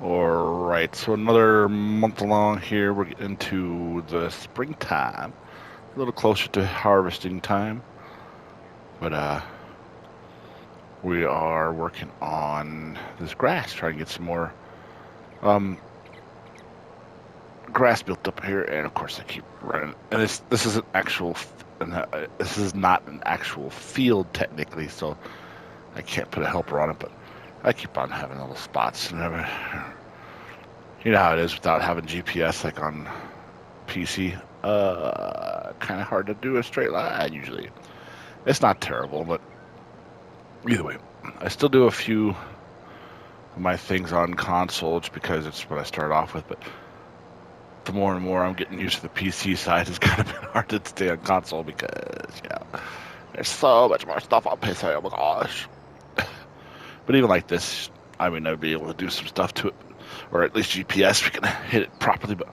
Alright, so another month along here, we're getting into the springtime. A little closer to harvesting time. But we are working on this grass, trying to get some more um grass built up here, and of course I keep running. And this is an actual this is not an actual field technically, so I can't put a helper on it, but I keep on having little spots and you know how it is without having GPS like on PC. Kind of hard to do a straight line usually. It's not terrible, but either way, I still do a few of my things on console just because it's what I started off with. But the more and more I'm getting used to the PC side, it's kind of been hard to stay on console because there's so much more stuff on PC. Oh my gosh! But even like this, I mean, I'd be able to do some stuff to it, or at least GPS. We can hit it properly, but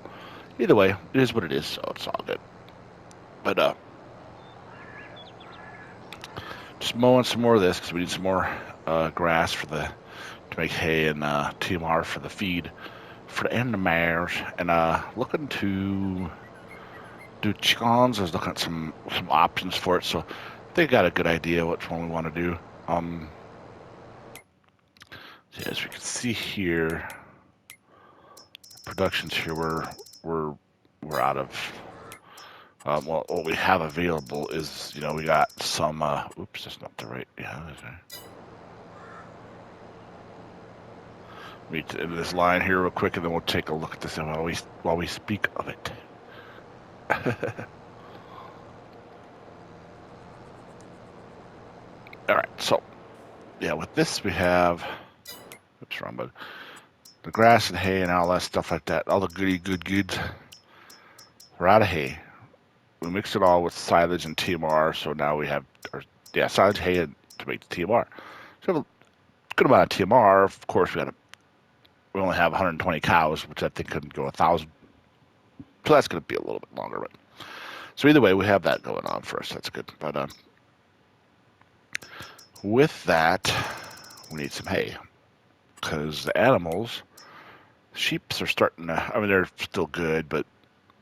either way, it is what it is, so it's all good. But just mowing some more of this because we need some more grass for the to make hay and TMR for the feed for the animals, and looking to do chickens. I was looking at some options for it, so they got a good idea which one we want to do. As we can see here, productions here we're out of. Well, what we have available is, we got some. Oops, that's not the right. Yeah, that's right. Let me end this line here real quick, and then we'll take a look at this while we speak of it. All right, so yeah, with this we have. Oops, wrong button. The grass and hay and all that stuff like that. All the goods. We're out of hay. We mixed it all with silage and TMR, so now we have, silage, hay, to make the TMR. So we have a good amount of TMR. Of course, we only have 120 cows, which I think couldn't go 1,000. So that's going to be a little bit longer. But so either way, we have that going on for us. That's good. But with that, we need some hay because the animals, sheep are starting to. I mean, they're still good, but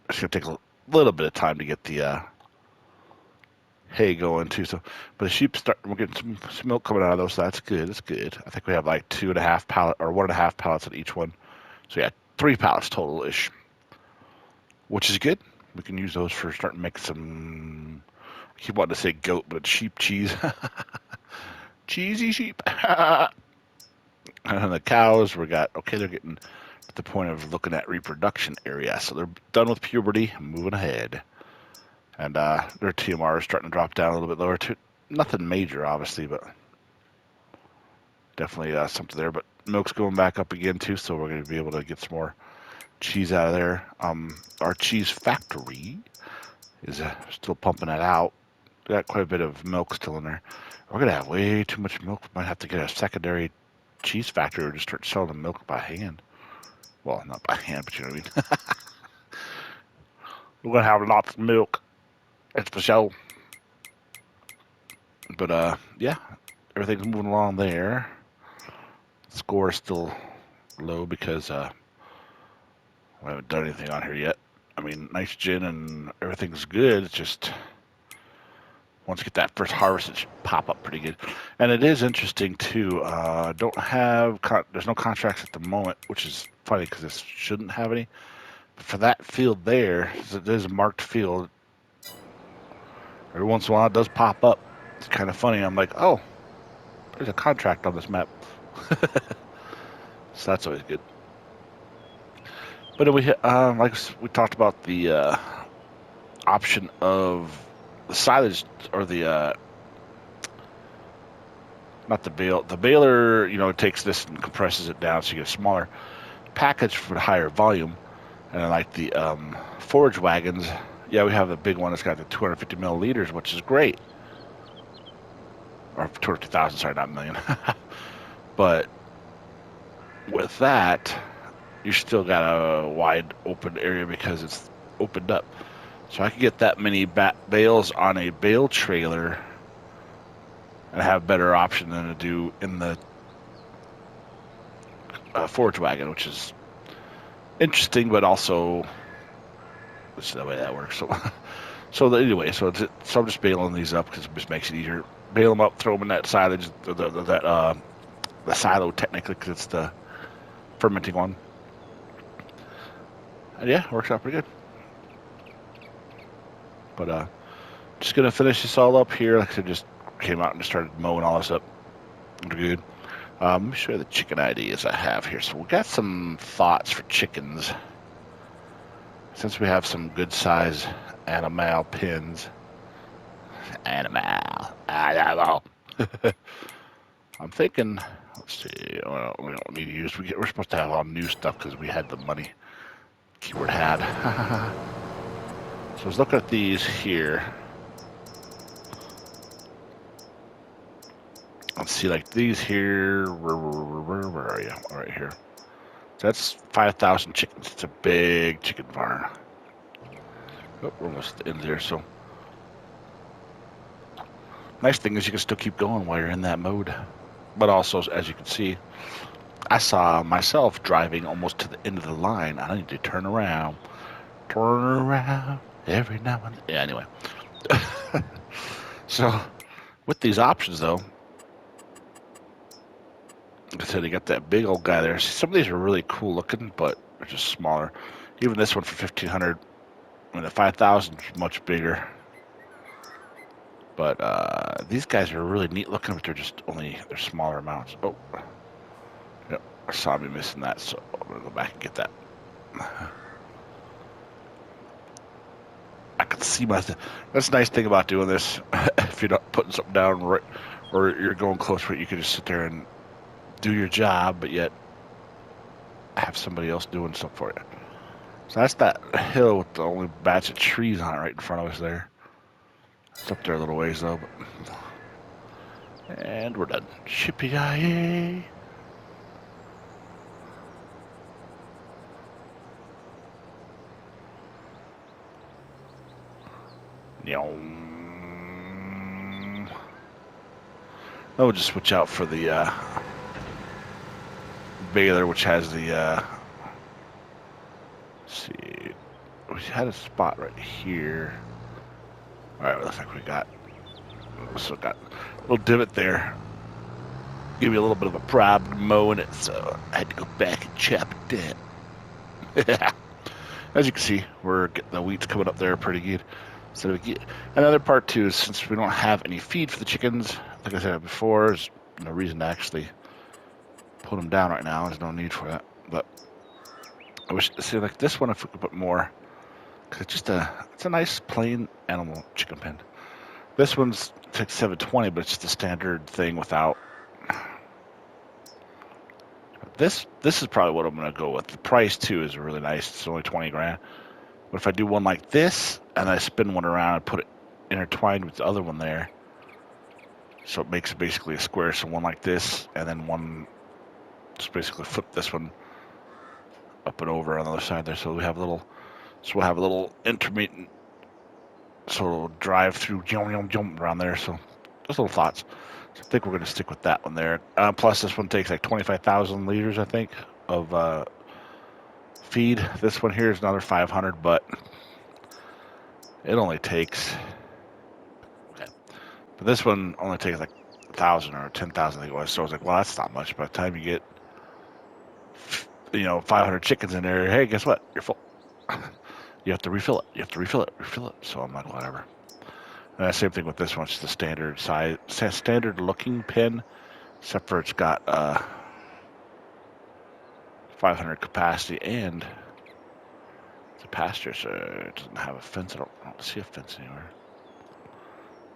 it's going to take a little bit of time to get the hay going too. So, but the sheep we're getting some milk coming out of those. So that's good. That's good. I think we have like 2.5 pallets or 1.5 pallets on each one. So yeah, 3 pallets total ish, which is good. We can use those for starting to make some. I keep wanting to say goat, but it's sheep cheese. Cheesy sheep. And the cows, they're getting at the point of looking at reproduction area. So they're done with puberty, moving ahead. And their TMR is starting to drop down a little bit lower too. Nothing major, obviously, but definitely something there. But milk's going back up again too, so we're going to be able to get some more cheese out of there. Our cheese factory is still pumping that out. We got quite a bit of milk still in there. We're going to have way too much milk. We might have to get a secondary cheese factory or just start selling the milk by hand. Well, not by hand, but you know what I mean. We're going to have lots of milk. It's for show. But yeah, everything's moving along there. The score is still low because we haven't done anything on here yet. I mean, nitrogen and everything's good. It's just once you get that first harvest, it should pop up pretty good. And it is interesting too. There's no contracts at the moment, which is funny because this shouldn't have any. But for that field there, it is a marked field. Every once in a while, it does pop up. It's kind of funny. I'm like, oh, there's a contract on this map. So that's always good. But like we talked about the option of the silage or the not the bale. The baler, it takes this and compresses it down so you get a smaller package for the higher volume. And I like the forage wagons. Yeah, we have the big one that's got the 250 milliliters, which is great. Or 250,000, sorry, not million. But with that, you still got a wide open area because it's opened up. So I could get that many bales on a bale trailer and have a better option than to do in the forage wagon, which is interesting, but also that's the way that works. So anyway, so I'm just baling these up because it just makes it easier. Bale them up, throw them in that silage, the silo technically, because it's the fermenting one. And yeah, works out pretty good. But just gonna finish this all up here. Like I said, just came out and just started mowing all this up. Good. Let me show you the chicken ideas I have here. So we got some thoughts for chickens. Since we have some good size animal pins. Animal. I'm thinking, let's see, well, we don't need to use, we're supposed to have all new stuff because we had the money. Keyword had. So let's look at these here. Let's see, like these here, where are you? Right here. So that's 5,000 chickens. It's a big chicken farm. Oh, we're almost at the end there, so. Nice thing is you can still keep going while you're in that mode. But also, as you can see, I saw myself driving almost to the end of the line. I need to turn around every now and then. Yeah, anyway. So, with these options, though, like I said, you got that big old guy there. Some of these are really cool looking, but they're just smaller. Even this one for 1,500, I mean, the 5,000 is much bigger. But these guys are really neat looking, but they're smaller amounts. Oh, yep, I saw me missing that, so I'm gonna go back and get that. I can see that's the nice thing about doing this. If you're not putting something down right, or you're going close to it, you can just sit there and do your job, but yet have somebody else doing stuff for you. So that's that hill with the only batch of trees on it right in front of us there. It's up there a little ways though, and we're done. Shippy-yay. We'll just switch out for the baler, which has the let's see, we had a spot right here. All right, looks like we got a little divot there. Give me a little bit of a problem mowing it, so I had to go back and chop it down. As you can see, we're getting the wheat's coming up there pretty good. So we get another part too is since we don't have any feed for the chickens, like I said before, there's no reason to actually put them down right now. There's no need for that. But I wish to see like this one if we could put more. Cause it's a nice plain animal chicken pen. This one's like 720, but it's the standard thing without. This is probably what I'm gonna go with. The price too is really nice. It's only 20 grand. But if I do one like this and I spin one around and put it intertwined with the other one there, so it makes it basically a square. So one like this and then one, just basically flip this one up and over on the other side there. So we'll have a little intermittent sort of drive through jump around there. So just little thoughts. So I think we're going to stick with that one there. Plus this one takes like 25,000 liters, I think, of feed. This one here is another 500, but it only takes, okay. But this one only takes like 1,000 or 10,000, I think it was. So I was like, well, that's not much. By the time you get, 500 chickens in there, hey, guess what? You're full. You have to refill it. So I'm like, whatever. And the same thing with this one. It's the standard size, standard looking pen, except for it's got 500 capacity and it's a pasture, so it doesn't have a fence. I don't see a fence anywhere.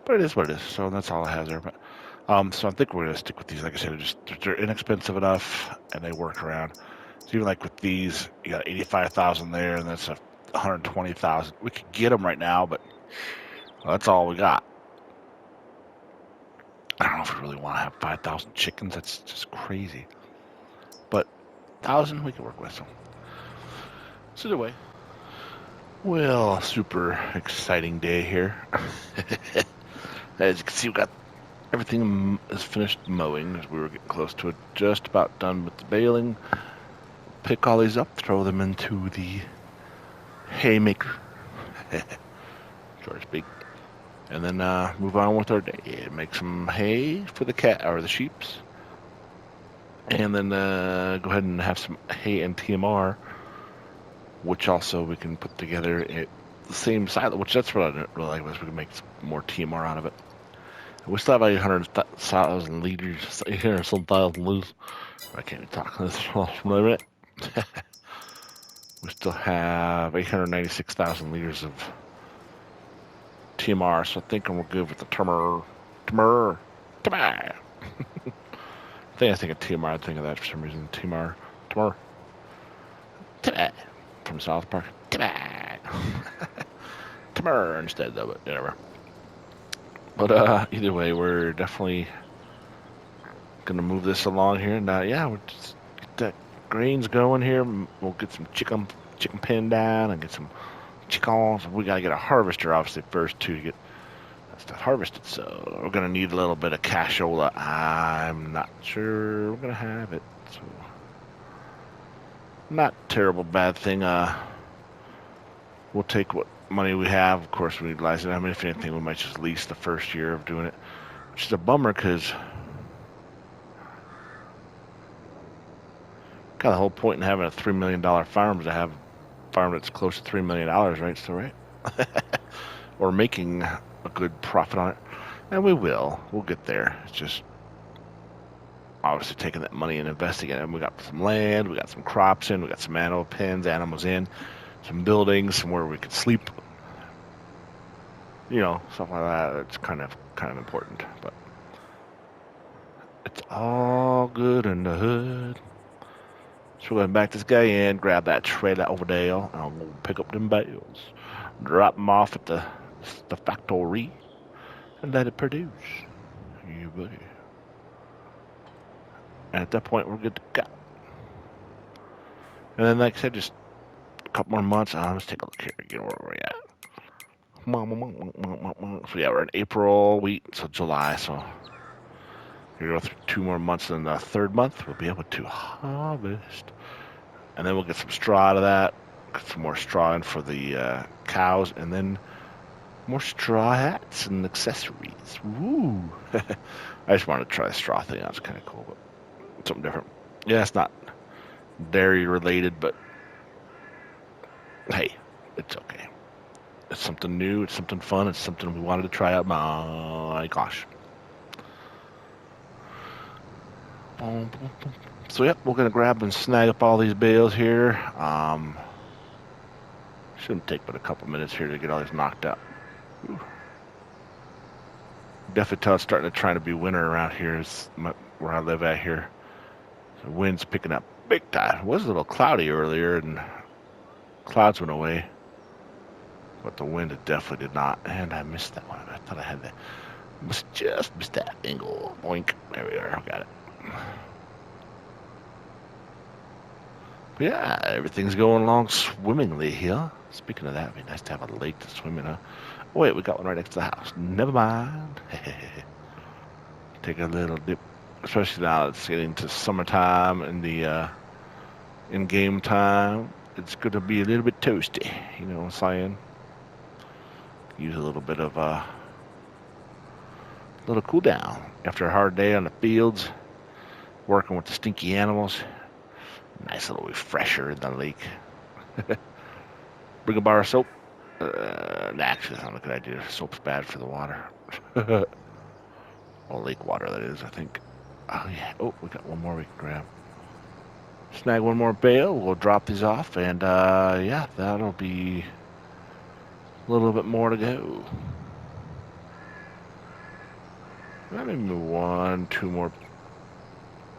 But it is what it is. So that's all it has there. But so I think we're gonna stick with these. Like I said, they're inexpensive enough and they work around. So even like with these, you got 85,000 there, and that's 120,000. We could get them right now, but that's all we got. I don't know if we really want to have 5,000 chickens. That's just crazy. But 1,000 we can work with. So either way, well, super exciting day here. As you can see, we got everything is finished mowing as we were getting close to it. Just about done with the baling. pick all these up, throw them into the haymaker, so to speak, and then move on with our day. Make some hay for the cat or the sheeps, and then go ahead and have some hay and TMR, which also we can put together at the same silo, which that's what I really like, was we can make more TMR out of it. We still have 800,000 liters, 800 some thousand liters. I can't even talk this for a minute. We still have 896,000 liters of TMR, so I think we're good with the TMR. I think of TMR, I think of that for some reason. TMR. From South Park. TMR instead, though, but whatever. But either way, we're definitely gonna move this along here. And yeah, we'll just get that grains going here. We'll get some chicken pen down and get some chickens. We gotta get a harvester obviously first to get that stuff harvested. So we're gonna need a little bit of cashola. I'm not sure we're gonna have it. So not terrible bad thing. We'll take what money we have. Of course, we utilize it. I mean, if anything, we might just lease the first year of doing it, which is a bummer because kind of the whole point in having a $3 million farm is to have a farm that's close to $3 million, right? So, right? Or making a good profit on it. And we will. We'll get there. It's just obviously taking that money and investing in it. And we got some land, we got some crops in, we got some animal pens, animals in, some buildings, somewhere we could sleep. You know, stuff like that. It's kind of important. But it's all good in the hood. So we're going to back this guy in, grab that trailer over there, and I'll go pick up them bales, drop them off at the factory, and let it produce. You buddy. And at that point, we're good to go. And then, like I said, just a couple more months. Let's take a look here. You know where we're at. So yeah, we're in April, so July. So we go through 2 more months, and the 3rd month we'll be able to harvest. And then we'll get some straw out of that. Get some more straw in for the cows, and then more straw hats and accessories. Woo! I just wanted to try the straw thing. That was kind of cool, but something different. Yeah, it's not dairy related, but hey, it's okay. It's something new. It's something fun. It's something we wanted to try out. My gosh. So yep, we're gonna grab and snag up all these bales here. Shouldn't take but a couple minutes here to get all these knocked out. Ooh. Definitely tell it's starting to try to be winter around here. Is where I live at here. The wind's picking up big time. It was a little cloudy earlier, and clouds went away, but the wind definitely did not. And I missed that one. I thought I had that. Just missed that angle. Boink. There we are. Got it. But yeah, everything's going along swimmingly here. Speaking of that, it'd be nice to have a lake to swim in, huh? Oh, wait, we got one right next to the house. Never mind. Take a little dip, especially now it's getting to summertime and the in-game time. It's going to be a little bit toasty, you know what I'm saying? Use a little bit of little cool down after a hard day on the fields, working with the stinky animals. Nice little refresher in the lake. Bring a bar of soap. Actually, that's not a good idea. Soap's bad for the water. Well, lake water, that is, I think. Oh, yeah. Oh, we got one more we can grab. Snag one more bale. We'll drop these off, and yeah, that'll be a little bit more to go. Maybe 1, 2 more.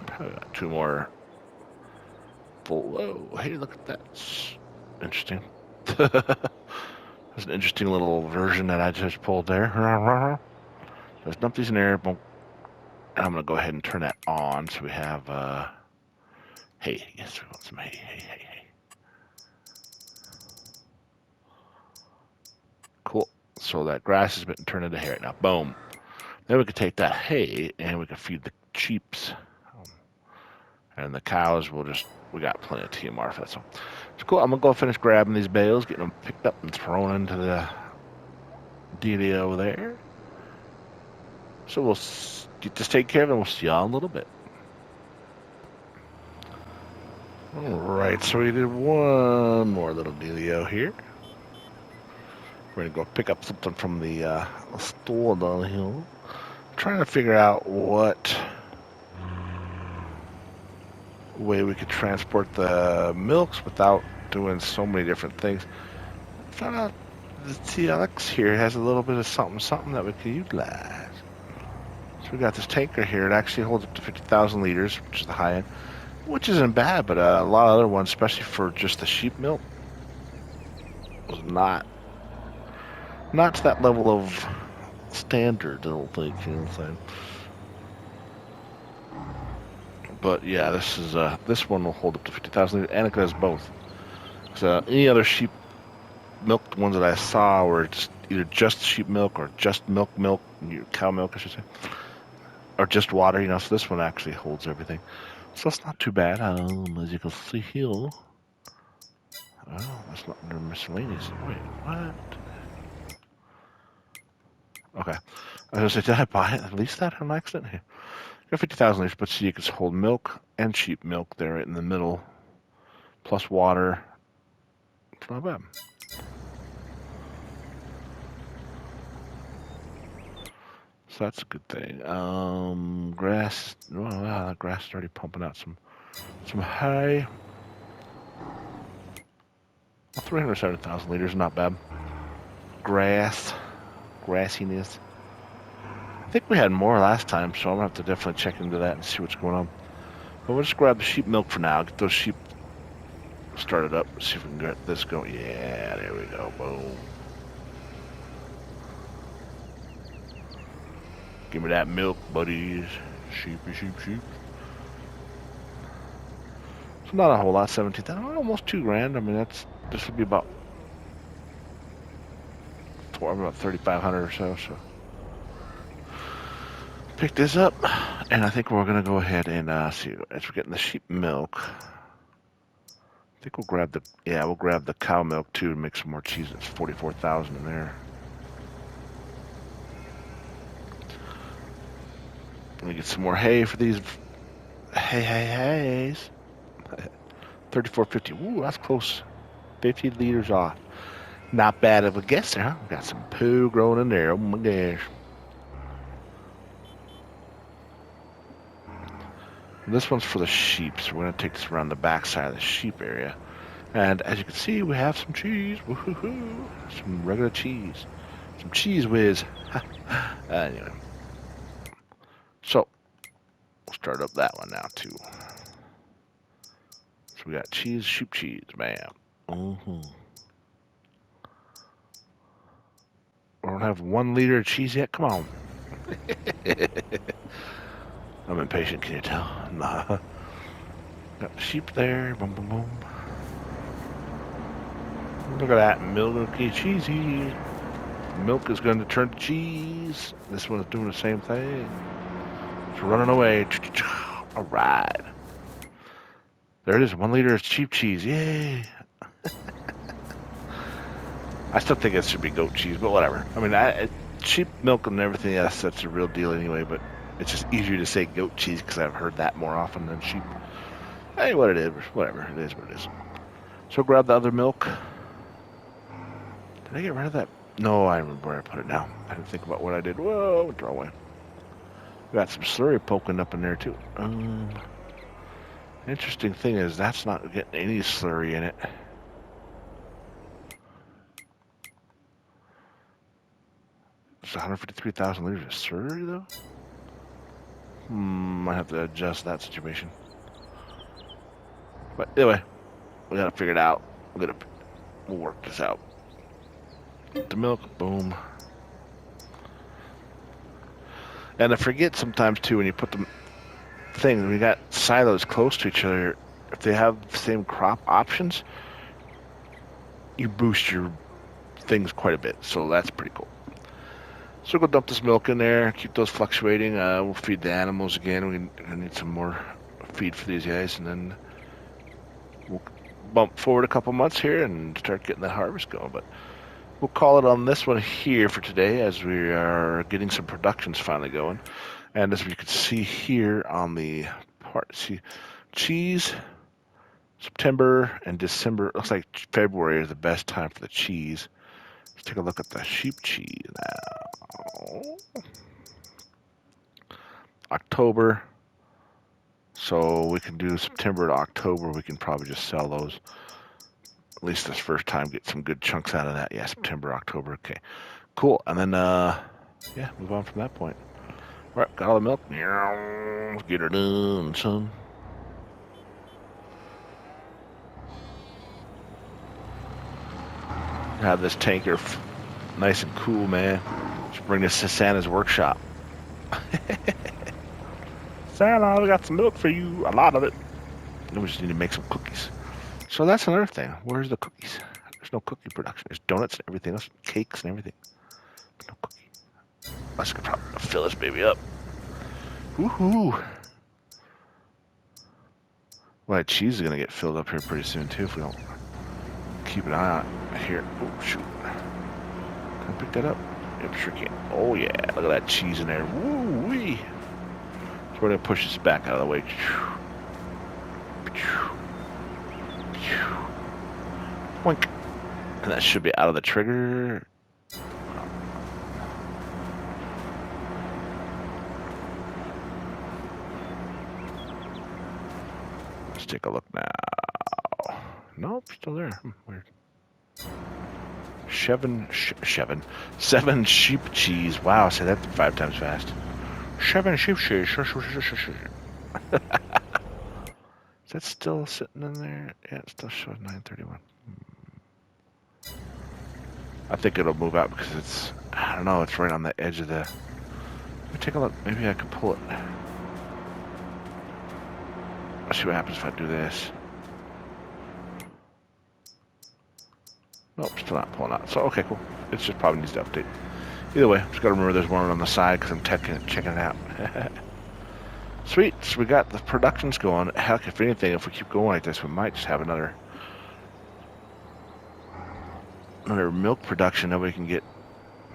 Probably got 2 more. Whoa, hey, look at that. It's interesting. That's an interesting little version that I just pulled there. Let's dump these in there. And I'm going to go ahead and turn that on so we have hay. Yes, we want some hay. Cool. So that grass has been turned into hay right now. Boom. Then we can take that hay and we can feed the sheeps. And the cows will just we got plenty of TMR for that. So it's cool. I'm gonna go finish grabbing these bales, getting them picked up and thrown into the DD over there. So we'll get this taken care of, and we'll see y'all in a little bit. All right, so we did one more little dealio here. We're gonna go pick up something from the store down the hill. I'm trying to figure out what way we could transport the milks without doing so many different things. Found out the TLX here has a little bit of something that we could utilize. So we got this tanker here. It actually holds up to 50,000 liters, which is the high end, which isn't bad, but a lot of other ones, especially for just the sheep milk, was not to that level of standard, I don't think, you know what I'm saying? But yeah, this one will hold up to 50,000 liters, and it does both. So any other sheep milk ones that I saw were either just sheep milk or just milk, cow milk, I should say, or just water, you know. So this one actually holds everything. So it's not too bad, as you can see here. Oh, that's not under miscellaneous. Wait, what? Okay. I was going to say, did I buy it? At least that on accident here. Got 50,000 liters, but see, you can hold milk and sheep milk there right in the middle, plus water. It's not bad. So that's a good thing. Grass. Well, grass is already pumping out some hay. 370,000 liters, not bad. Grassiness. I think we had more last time, so I'm gonna have to definitely check into that and see what's going on. But we'll just grab the sheep milk for now. Get those sheep started up. See if we can get this going. Yeah, there we go. Boom. Give me that milk, buddies. Sheep. It's not a whole lot. 17,000, almost $2,000. I mean, this would be about 3,500 or so. So pick this up, and I think we're gonna go ahead and see as we're getting the sheep milk. I think we'll grab the cow milk too and make some more cheese. It's 44,000 in there. Let me get some more hay for these hays. 34.50. Ooh, that's close. 50 liters off. Not bad of a guess there, huh? Got some poo growing in there. Oh my gosh. And this one's for the sheep, so we're gonna take this around the back side of the sheep area. And as you can see, we have some cheese. Woohoo! Some regular cheese. Some cheese whiz. Anyway. So, we'll start up that one now, too. So we got cheese, sheep cheese, bam. We don't have 1 liter of cheese yet? Come on. I'm impatient, can you tell? Nah. Got the sheep there, boom, boom, boom. Look at that, milky cheesy. Milk is going to turn to cheese. This one is doing the same thing. It's running away. All right. There it is, 1 liter of sheep cheese. Yay. I still think it should be goat cheese, but whatever. I mean, sheep milk and everything else, that's a real deal anyway, but it's just easier to say goat cheese because I've heard that more often than sheep. Hey, what it is, whatever. It is what it is. So grab the other milk. Did I get rid of that? No, I remember where I put it now. I didn't think about what I did. Whoa, throw away. We got some slurry poking up in there too. Interesting thing is that's not getting any slurry in it. It's 153,000 liters of slurry though? Might have to adjust that situation. But anyway, we gotta figure it out. We'll work this out. The milk, boom. And I forget sometimes too when you put the thing, we got silos close to each other. If they have the same crop options, you boost your things quite a bit. So that's pretty cool. So we'll go dump this milk in there, keep those fluctuating. We'll feed the animals again. We need some more feed for these guys, and then we'll bump forward a couple months here and start getting that harvest going. But we'll call it on this one here for today, as we are getting some productions finally going. And as you can see here on the part, see, cheese, September and December. It looks like February is the best time for the cheese. Let's take a look at the sheep cheese now. October. So we can do September to October. We can probably just sell those. At least this first time, get some good chunks out of that. Yeah, September, October. Okay, cool. And then, yeah, move on from that point. All right, got all the milk. Let's get her done, son. Have this tanker nice and cool, man. Just bring this to Santa's workshop. Santa, we got some milk for you. A lot of it. And we just need to make some cookies. So that's another thing. Where's the cookies? There's no cookie production. There's donuts and everything else, cakes and everything. But no cookie. I should probably fill this baby up. Woohoo! Well, that cheese is gonna get filled up here pretty soon too if we don't keep an eye on it here. Oh shoot! Can I pick that up? Yep, sure can. Oh yeah! Look at that cheese in there. Woo wee! So we're gonna push this back out of the way. Boink. And that should be out of the trigger. Let's take a look now. Nope, still there. Weird. Seven sheep cheese. Wow, say that 5 times fast. 7 sheep cheese. Is that still sitting in there? Yeah, it still shows 931. I think it'll move out because it's, I don't know, it's right on the edge of the, let me take a look. Maybe I can pull it. Let's see what happens if I do this. Nope, still not pulling out. So, okay, cool. It just probably needs to update. Either way, just got to remember there's one on the side because I'm checking it out. Sweet, so we got the productions going. Heck, if anything, if we keep going like this, we might just have another milk production that we can get,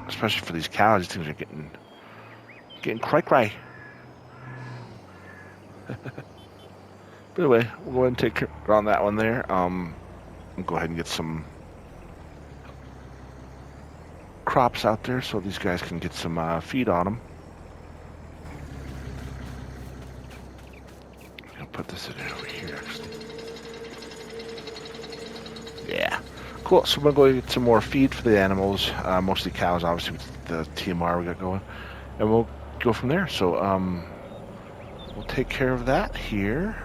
especially for these cows. These things are getting cray. But anyway, we'll go ahead and take care on that one there. We'll go ahead and get some crops out there so these guys can get some feed on them. I'll put this in over here, actually. Yeah. Cool, so we're going to go get some more feed for the animals, mostly cows, obviously, with the TMR we got going. And we'll go from there. So, we'll take care of that here.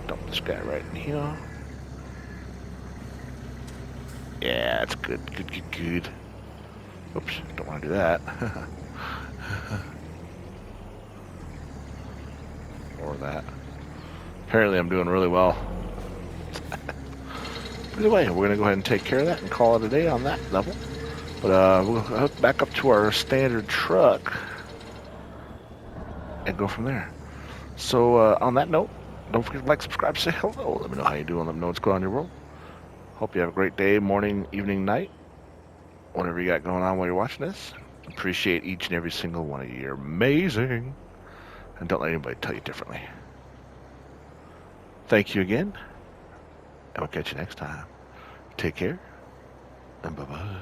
Dump this guy right in here. Yeah, that's good. Good. Oops, don't want to do that. Or that. Apparently I'm doing really well. Either way, we're going to go ahead and take care of that and call it a day on that level. But we'll hook back up to our standard truck and go from there. So on that note, don't forget to like, subscribe, say hello. Let me know how you're doing. Let me know what's going on in your world. Hope you have a great day, morning, evening, night, whatever you got going on while you're watching this. Appreciate each and every single one of you. You're amazing. And don't let anybody tell you differently. Thank you again. And we'll catch you next time. Take care. And bye-bye.